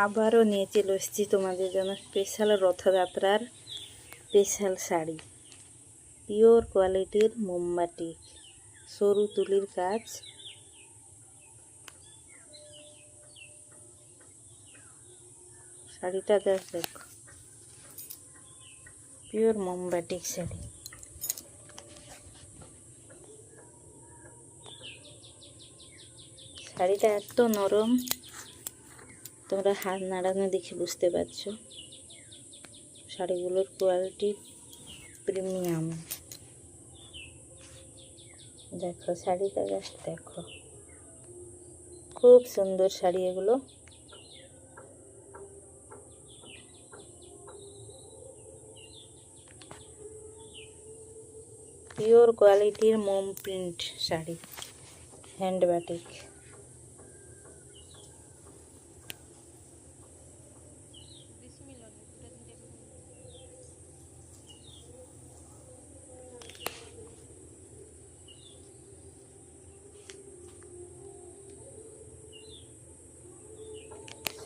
আবারও নিয়ে চলে এসেছি তোমাদের জন্য স্পেশাল রথযাত্রার স্পেশাল শাড়ি, পিওর কোয়ালিটির মোমবাটি, সরু তুলির কাজ। শাড়িটা দেখো, পিওর মোমবাটিক শাড়ি। শাড়িটা এত নরম, তোমরা হাত নাড়ানো দেখে বুঝতে পারছো। শাড়িগুলোর কোয়ালিটি প্রিমিয়াম। দেখো শাড়িটা, জাস্ট দেখো, খুব সুন্দর শাড়ি এগুলো। পিওর কোয়ালিটির মোম প্রিন্ট শাড়ি, হ্যান্ড বাটিক।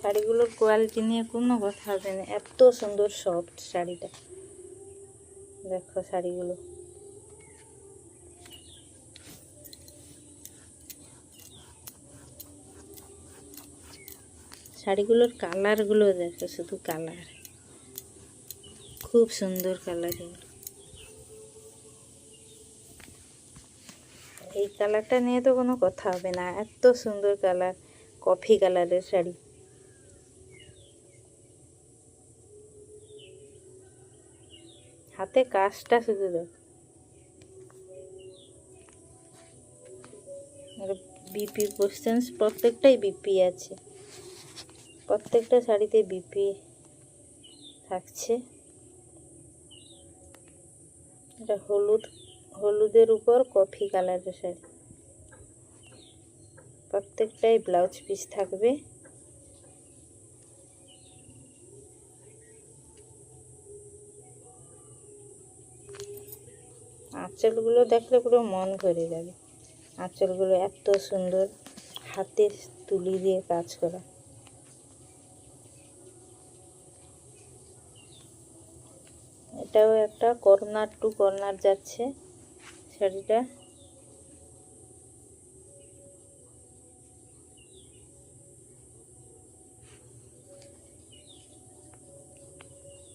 শাড়িগুলোর কোয়ালিটি নিয়ে কোনো কথা হবে না, এত সুন্দর সফট শাড়িটা। দেখো শাড়িগুলো, শাড়িগুলোর কালারগুলো দেখো, শুধু কালার, খুব সুন্দর কালার এগুলো। এই কালারটা নিয়ে তো কোনো কথা হবে না, এত সুন্দর কালার, কফি কালারের শাড়ি। হাতে কাজটা শুধু দেখো। বিপি কোশ্চেন, প্রত্যেকটাই বিপি আছে, প্রত্যেকটা শাড়িতে বিপি থাকছে। এটা হলুদের উপর কফি কালারের শাড়ি, প্রত্যেকটাই ব্লাউজ পিস থাকবে। আঁচলগুলো দেখলে পুরো মন ভরে যাবে। আঁচলগুলো এত সুন্দর, হাতের তুলি দিয়ে কাজ করা। এটাও একটা কর্নার টু কর্নার যাচ্ছে শাড়িটা।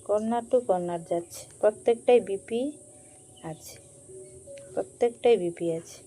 কর্নার টু কর্নার যাচ্ছে, প্রত্যেকটাই বিপি আছে, প্রত্যেকটাই বিপি আছে।